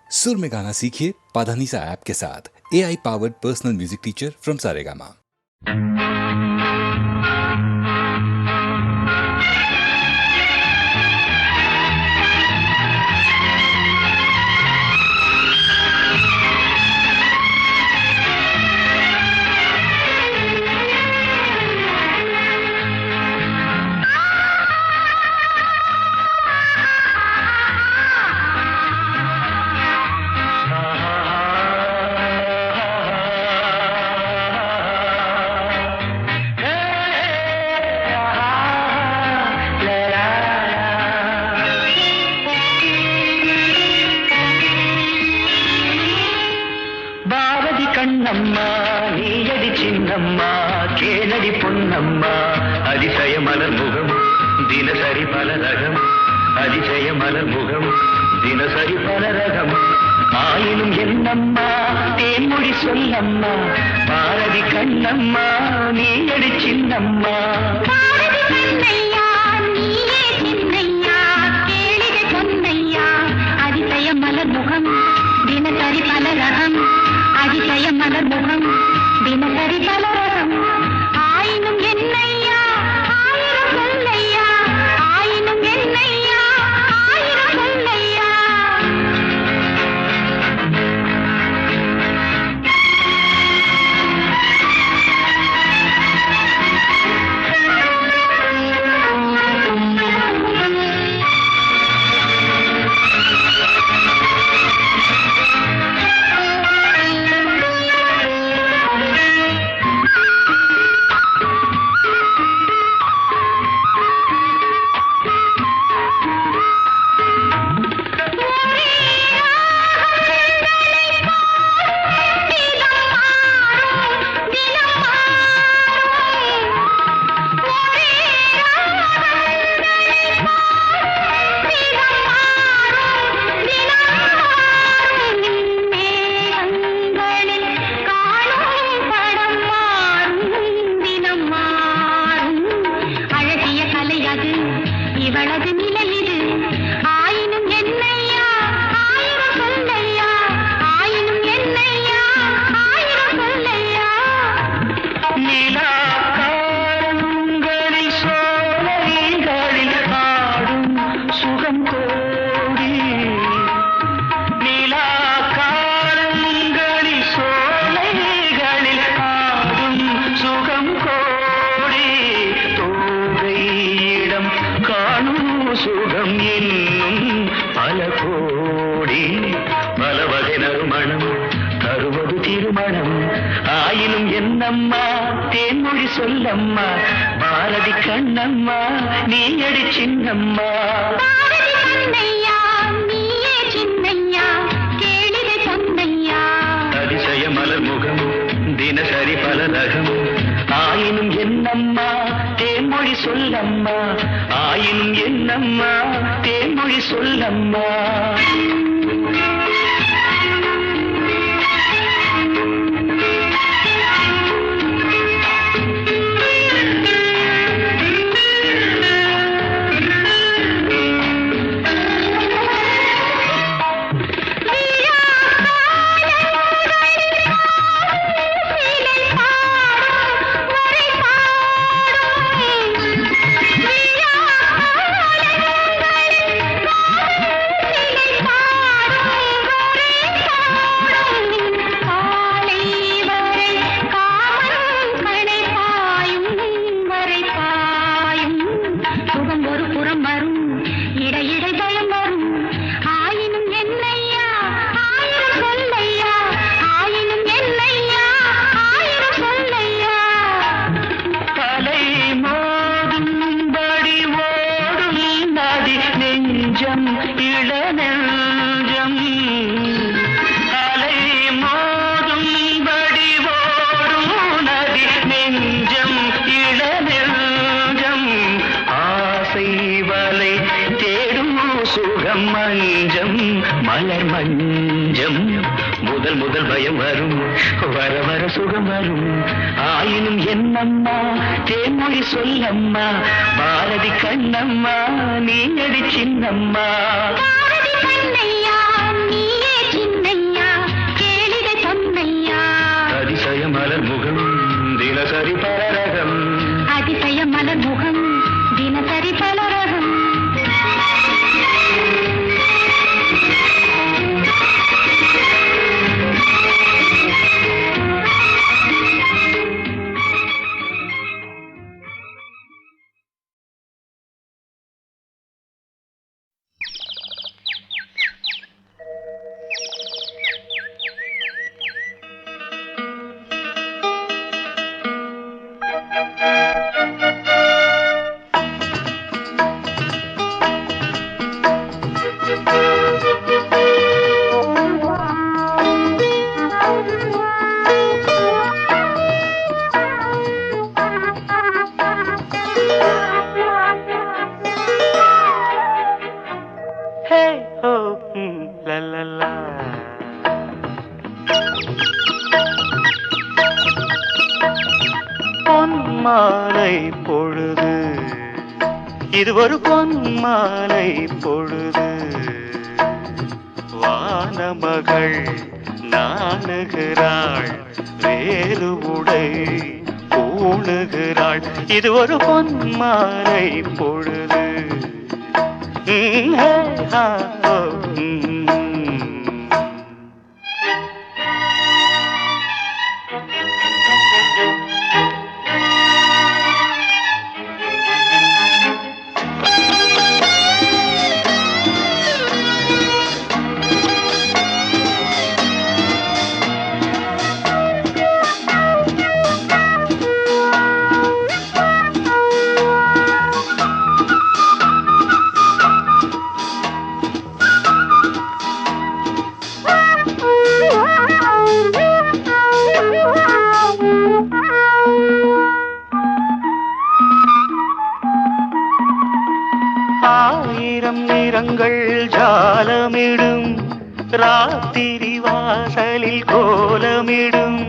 सुर में गाना सीखिए पाधानीसा ऐप के साथ। AI powered personal music teacher from Saregama. கண்ணம்மா நீயடி சின்னம்மா கேளடி பொன்னம்மா அதிசய மலர் முகம் தினசரி பல ரகம் அதிசய மலர் முகம் தினசரி பல ரகம் ஆயினும் என்னம்மா தேன்மொழி சொல்லம்மா பாரதி கண்ணம்மா நீயடி சின்னம்மா அதிசய மலர் முகம் தினசரி பல ரகம் அதிசய மலர் முகம் தினசரி பலரகம் ஆயினும் என்னையா ஆயிரம் சொல்லையா ஆயினும் என்னையா ஆயிரம் சொல்லையா சுகம் என்னும் பல கோடி பல வகை நறுமணம் தருவது திருமணம் ஆயினும் என்னம்மா தேன்மொழி சொல்லம்மா பாரதி கண்ணம்மா நீயடி சின்னம்மா அதிசய மலர் முகம் தினசரி பல ரகம் ஆயினும் என்னம்மா தேன்மொழி சொல்லம்மா ஆயினும் என்னம்மா தேன்மொழி சொல்லம்மா மலர் மஞ்சம் முதல் முதல் பயம் வரும் வர வர சுகம் வரும் ஆயினும் என்னம்மா தேன்மொழி சொல்லம்மா பாரதி கண்ணம்மா நீயடி சின்னம்மா பாரதி கண்ணையா நீயே மாலை பொழுது, இது ஒரு பொன் மாலை பொழுது. வானமகள் நாணுகிறாள், வேறு உடை பூணுகிறாள், இது ஒரு பொன் மாலை பொழுது. ஆயிரம் நிறங்கள் ஜாலமிடும், ராத்திரி வாசலில் கோலமிடும்.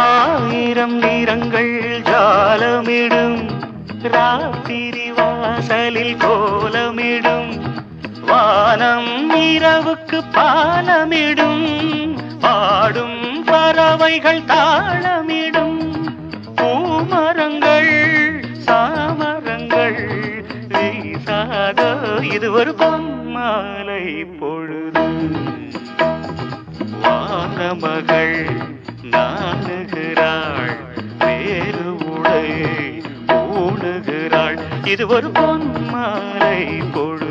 ஆயிரம் நிறங்கள் ஜாலமிடும், ராத்திரி வாசலில் கோலமிடும். வானம் இரவுக்கு பாலமிடும், பாடும் பறவைகள் தாளமிடும். பூமரங்கள் சாமரங்கள் வீசாத, இது ஒரு பொன்மாலை பொழுது. வானமகள் நாணுகிறாள், வேறு உடை பூணுகிறாள், இது ஒரு பொன்மாலை பொழுது.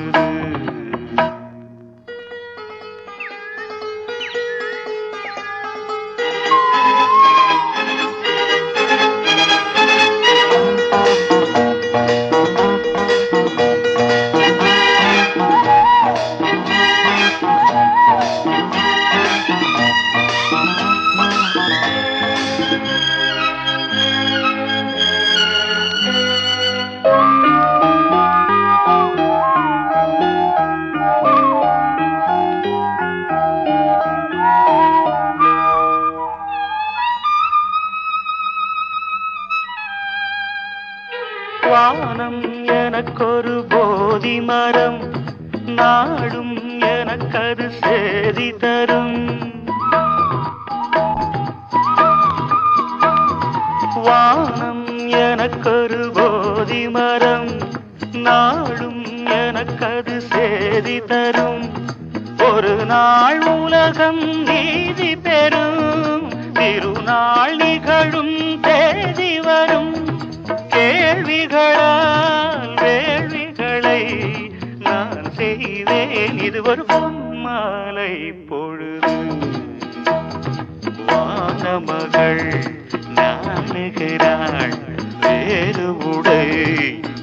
வானம் எனக்கொரு போதி மரம், நாடும் எனக்கது சேதி தரும். வானம் எனக்கொரு போதி மரம், நாடும் எனக்கது சேதி தரும். ஒரு நாள் உலகம் நீதி பெறும், திருநாள் நிகழும் தேதி வரும். கேள்விகளால் வேள்விகளை நான் செய்வேன், இது ஒரு பொன்மாலை பொழுது. வானமகள் நாணுகிறாள், வேறு உடை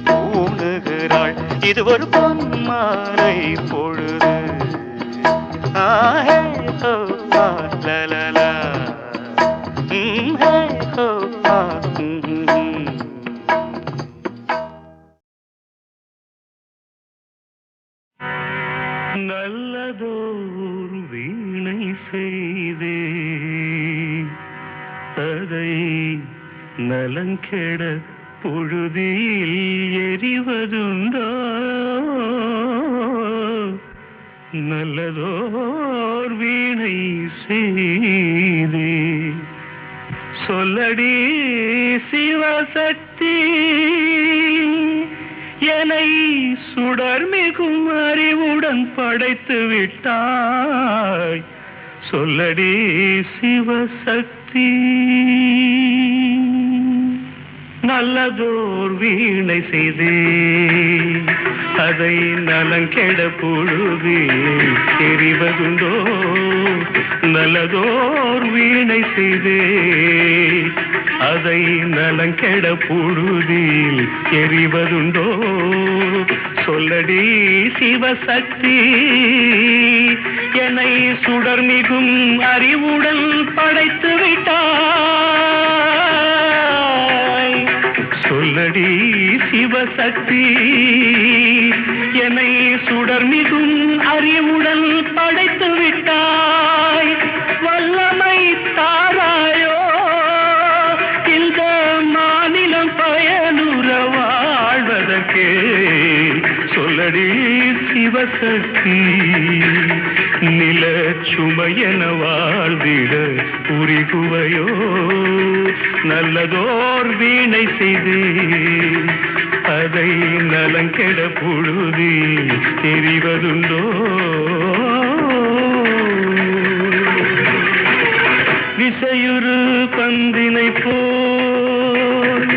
பூணுகிறாள், இது ஒரு பொன்மாலை பொழுது. ஆஹே ஹோ லலலா, ஹே ஹோ நல்லதோர் வீணை செய்தே, அதை நலங்கெட பொழுதில் எரிவதுண்டோ. நல்லதோர் வீணை செய்தே, சொல்லடி சிவசக்தி, என்னை சுடர்மிகும் அறிவுடன் படைத்து விட்டாய். சொல்லடி சிவசக்தி. நல்லதோர் வீணை செய்தே, அதை நலங்கெட பொழுதில் எரிவதுண்டோ. நல்லதோர் வீணை செய்தே, அதை நலங்கெட பொழுதில் எரிவதுண்டோ. சொல்லடி சிவசக்தி, என்னை சுடர்மிகும் அறிவுடன் படைத்து விட்டாய். சொல்லடி சிவசக்தி, என்னை சுடர்மிகும் அறிவுடன் படைத்து விட்டாய். வல்லமை தா என்னடி சிவசக்தி நில சுமையென வாழ்ந்திட புரிகுவையோ நல்லதோர் வீணை செய்து அதை நலங்கெட பொழுதி தெரிவதுண்டோ விசையுறு பந்தினை போல்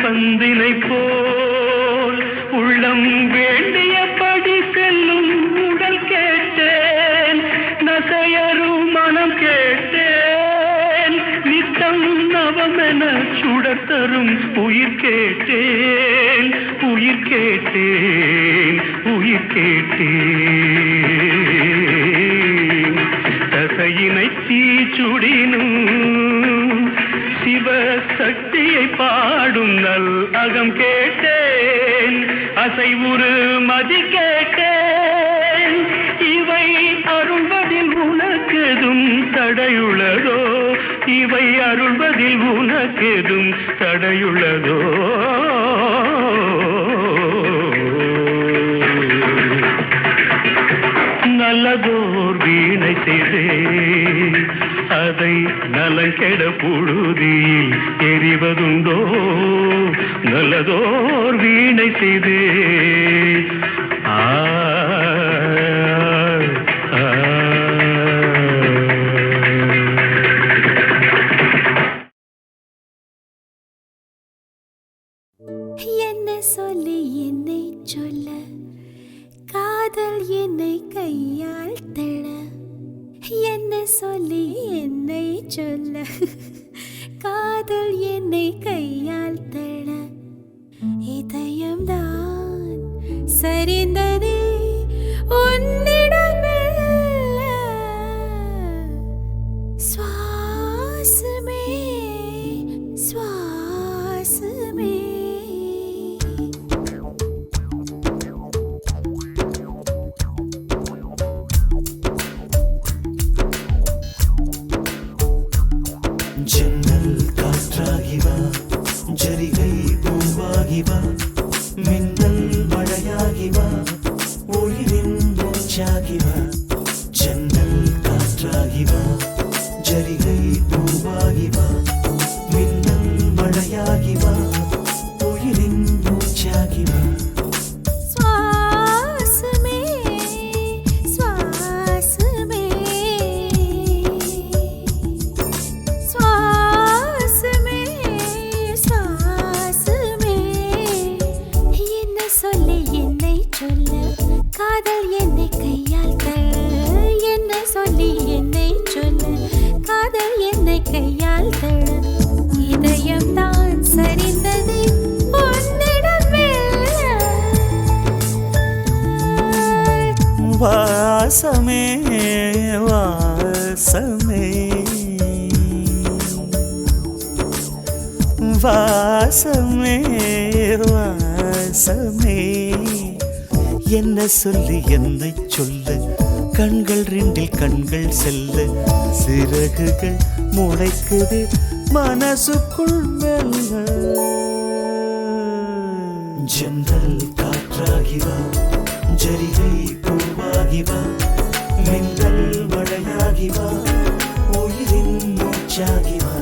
பந்தினை போல் உள்ளம் வேண்டியபடி செல்லும் உடல் கேட்டேன் நசையரும் மனம் கேட்டேன் நித்தம் நவமென சுடத்தரும் உயிர் கேட்டேன் உயிர் கேட்டேன் உயிர் கேட்டேன் தசையினை தீச்சுடினும் சிவசக்தியை பாடும் நல் அகம் கேட்டேன் அசைவுறு மதி கேட்டேன் இவை அருள்வதில் உனக்கெதும் தடையுள்ளதோ இவை அருள்வதில் உனக்கெதும் தடையுள்ளதோ நல்லதோர் வீணை செய்தே அதை நலங்கெட புழுதியில் எறிவதுண்டோ நல்லதோர் வீணை செய்தே என்ன சொல்லி என்னை சொல்ல காதல் என்னை கையால் தள என்ன சொல்லி என்னை சொல்ல காதல் என்னை கையால் தள இதயம்தான் சரிந்ததே உன்னிடமெல்ல சுவாசமே சுவாசமே ஜன்னல் காற்றாகிவா ஜரிகை பூவாகிவா மின்னல் மழையாகிவா ஒளிவின் மூச்சாகிவா ஜன்னல் காற்றாகிவா ஜரிகை பூவாகிவா மின்னல் மழையாகிவா ஒளிவின் மூச்சாகிவா சுவாசமே சுவாசமே சுவாசமே சுவாசமே என்ன சொல்லி என்னை சொல்ல காதல் என்னை கையால் தள்ள என்ன சொல்லி என்னை சொல்ல காதல் என்னை கையால் தள்ள இதயம்தான் சரிந்தது வாசமே வாசமே வாசமே வாசமே என்ன சொல்லி என்னை சொல்ல கண்கள் ரெண்டில் கண்கள் செல்ல சிறகுகள் முளைக்குது மனசுக்குள் மெல்ல ஜன்னல் காற்றாகிவா ஜரிகை பூவாகிவா மின்னல் மழையாகிவா உயிரின் மூச்சாகிவா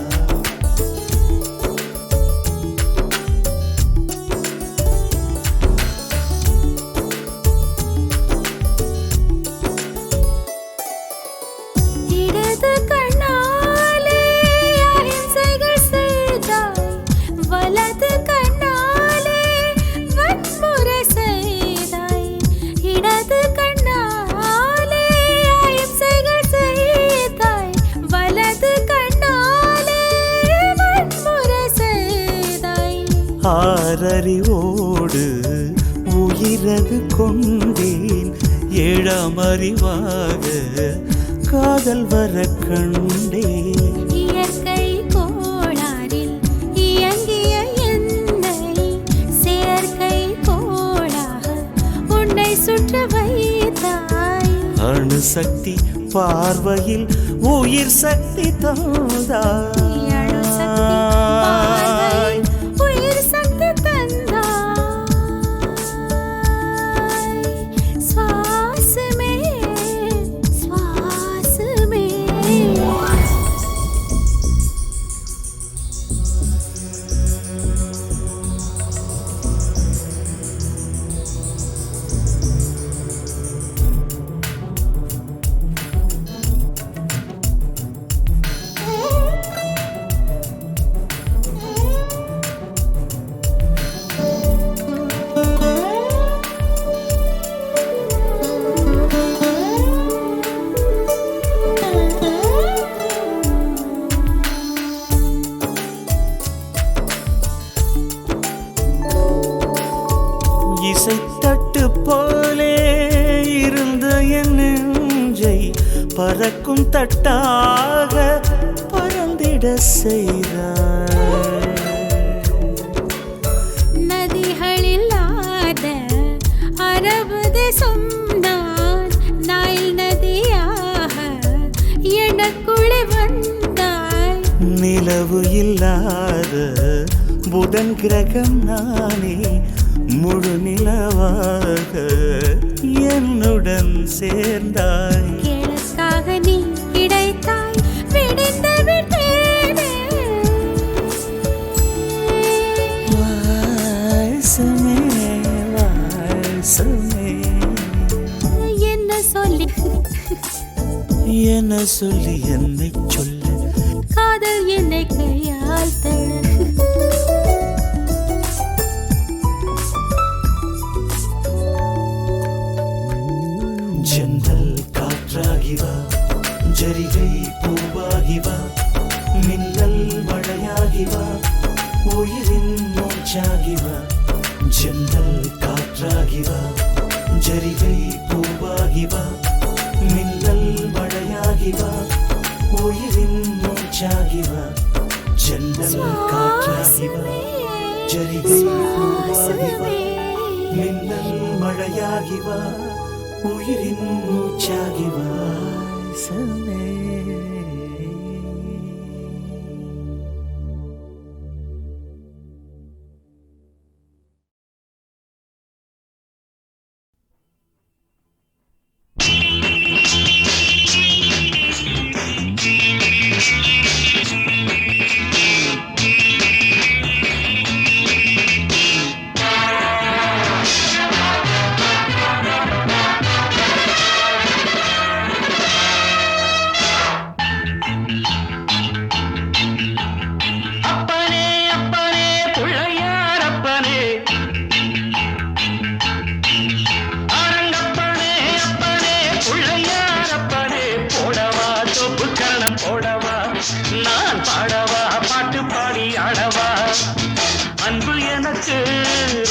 இடது கண்ணாலே அஹிம்சைகள் செய்தாய் வலது கண்ணாலே வன்முறை செய்தாய் இடது கண்ணாலே அஹிம்சைகள் செய்தாய் வலது கண்ணாலே ஆறறிவோடு உயிரது கொண்டேன், ஏழாம் அறிவாக காதல் வர கண்டேன். இயற்கை கோளாறில் இயங்கிய என்னை செயற்கை கோளாக உன்னை சுற்ற வைத்தாய். அணுசக்தி பார்வையில் உயிர் சக்தி தந்தாய். உயிர் சக்தி தந்தாய். சுவாசமே சுவாசமே. இசைத்தட்டு போலே இருந்த என் நெஞ்சை பறக்கும் தட்டாக பறந்திட செய்தாய். நதிகளில்லாத அரபு தேசம் நான் நைல் நதியாக எனக்குள்ளே வந்தாய். நிலவு இல்லாத புதன் கிரகம் நானே, முழு நிலவாக என்னுடன் சேர்ந்தாய். எனக்காக நீ கிடைத்தாய், விடிந்து விட்டேனே. வாசமே வாசமே, என்ன சொல்லி என்ன சொல்லி என்னை சொல்ல, காதல் என்னை கையால் தட. ஜன்னல் காற்றாகி வா, ஜரிகை பூவாகி வா, மின்னல் மழையாகி வா, உயிரின் மூச்சாகி வா. ஜன்னல் காற்றாகி வா, ஜரிகை பூவாகி வா, மின்னல் மழையாகி வா, உயிரின் மூச்சாகி வா. ஜன்னல் காற்றாகி வா, ஜரிகை பூவாகி வா, மின்னல் மழையாகி வா, உயிரின் மூச்சாகி வாசமே.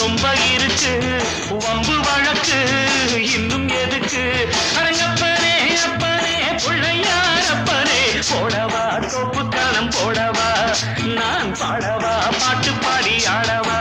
ரொம்ப இருக்கு வம்பு வழக்கு இன்னும் எதுக்கு அரங்கப்பனே அப்பனே பிள்ளையார் அப்பனே போடவா தோப்பு களம் போடவா நான் பாடவா பாட்டு பாடி ஆடவா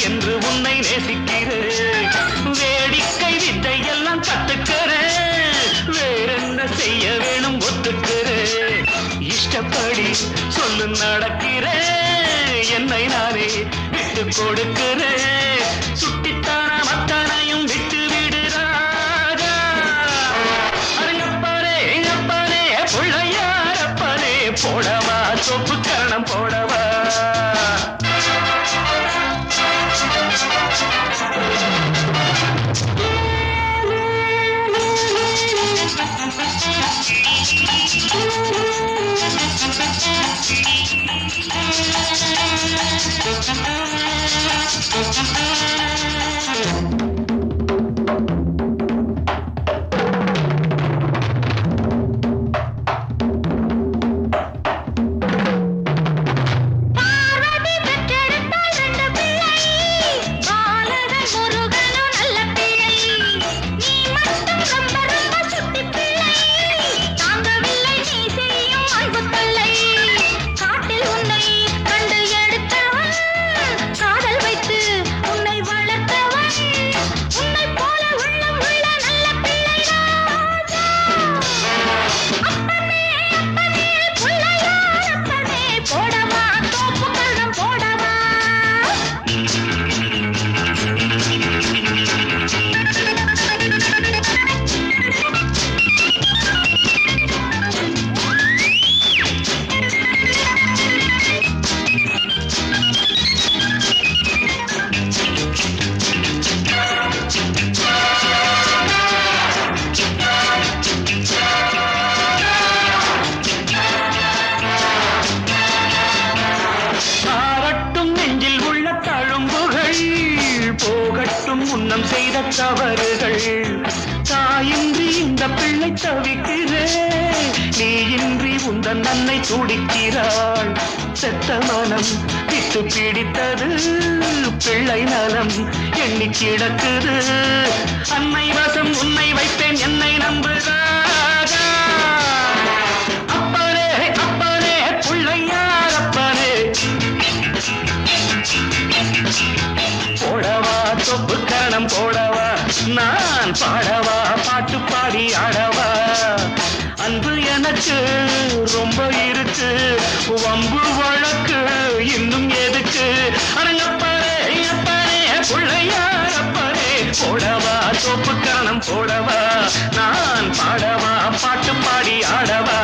என்று உன்னை நேசிக்கிறேன் வேடிக்கை வித்தை எல்லாம் கத்துக்கிறேன் வேறென்ன செய்ய வேணும் ஒத்துக்கிறேன் இஷ்டப்படி சொல்லு நடக்கிறேன் என்னை நானே விட்டு கொடுக்கிறேன் சுட்டித்தான மத்தனையும் விட்டு விடுறாரா போடவா பார்வதி பெற்றெடுத்தாள் ரெண்டு பிள்ளை பாலகன் முருகனும் நல்ல பிள்ளை நீ மட்டும் ரொம்ப ரொம்ப சுட்டி பிள்ளை தாங்கவில்லை நீ செய்யும் அன்பு தொல்லை காட்டில் உன்னை கண்டு எடுத்தவன் காதல் வைத்து உன்னை வளர்த்தவன் உன்னை போல உள்ளம் உள்ள நல்ல பிள்ளை ராஜா அப்பனே அப்பனே பிள்ளையார் அப்பனே போடவா தோப்பு கள்ளம் போடவா ஆரட்டும் நெஞ்சில் உள்ள தழும்புகள் போகட்டும் முன்னம் செய்த தவறுகள் தாயின்றி இந்த பிள்ளை தவிக்கிறே நீ இன்றி உந்தன் அன்னை துடிக்கிறாள் செத்த மனம் விட்டு பிடித்தது பிள்ளை நலம் எண்ணி கிடக்குது அன்னை வசம் உன்னை வைத்தேன் என்னை நம்புகிறாரா அப்பனே அப்பனே பிள்ளையார் அப்பனே போடவா தொப்பு கரணம் போடவா நான் பாடவா பாட்டு பாடி ஆடவா அன்பு எனக்கு ரொம்ப இருக்கு வம்பு வழக்கு இன்னும் எதுக்கு அரங்கப்பனே அப்பனே பிள்ளையார் அப்பனே போடவா தொப்பு கரணம் போடவா நான் பாடவா பாட்டு பாடி ஆடவா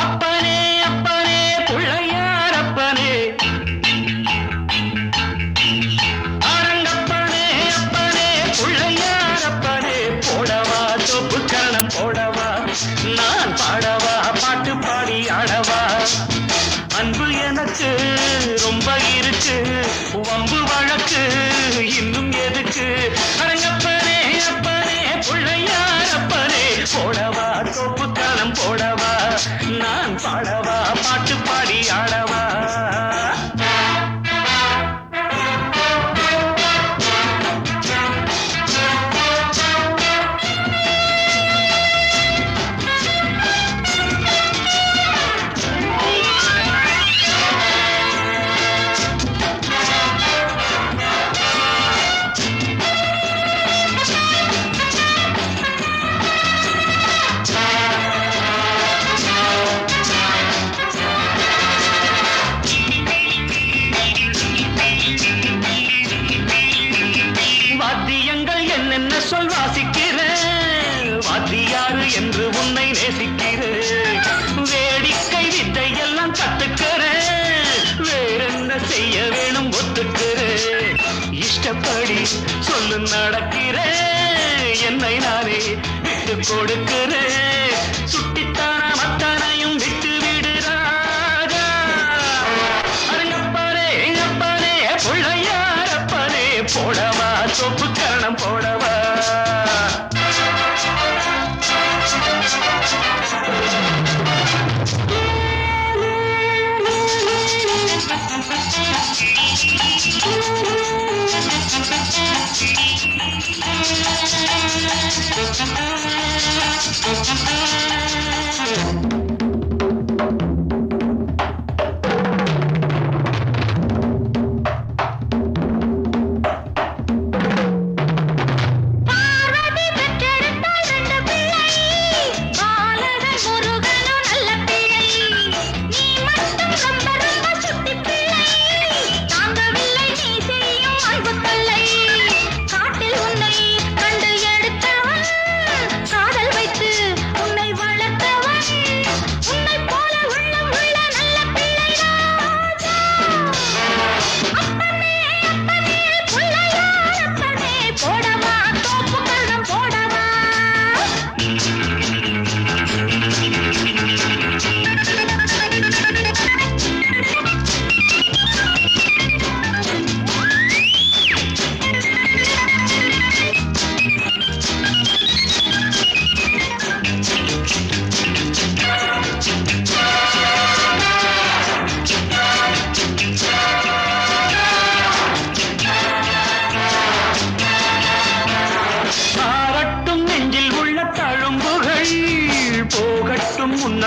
அப்பனே அப்பனே பிள்ளையார் அப்பனே அரங்கப்பனே அப்பனே பிள்ளையார் அப்பனே போடவா தொப்பு கரணம் போடவா நான் பாடவா பாட்டு பாடி ஆடவா அன்பு எனக்கு ரொம்ப இருக்கு வம்பு வழக்கு இன்னும் எதுக்கு அரங்கப்பனே அப்பனே பிள்ளையார் அப்பனே போடவா தொப்பு கரணம் போடவா நான் பாடவா பாட்டு பாடி ஆடவா வாத்தியங்கள் என்னென்ன சொல் வாசிக்கிறேன் வாத்தியாரு என்று உன்னை நேசிக்கிறேன் வேடிக்கை வித்தை எல்லாம் கத்துக்கிறேன் வேறென்ன செய்ய வேணும் ஒத்துக்கிறேன் இஷ்டப்படி சொல்லு நடக்கிறேன் என்னை நானே விட்டு கொடுக்கிறேன் சுட்டித்தான மத்தனையும் விட்டு விடுறாரா அரங்கப்பனே அப்பனே பிள்ளையார் அப்பனே போடவா தொப்பு கரணம் போடவா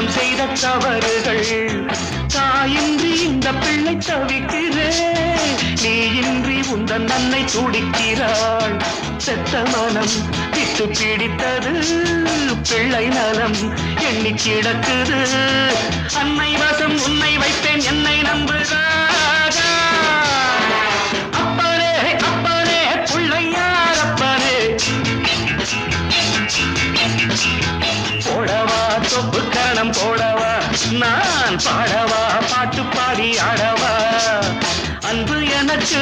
மனம் செய்த தவறுகள். தாயின்றி இந்த பிள்ளை தவிக்கிறே, நீயின்றி உந்தன் அன்னை துடிக்கிறாள். செத்த மனம் விட்டு பிடித்தது, பிள்ளை நலம் எண்ணி கிடக்குது. அன்னை வசம் உன்னை வைப்பேன், என்னை நம்புகிறாரா? அப்பனே அப்பனே பிள்ளையார் அப்பனே, போடவா தொப்பு கரணம் போடவா, நான் பாடவா பாட்டு பாடி ஆடவா. அன்பு எனக்கு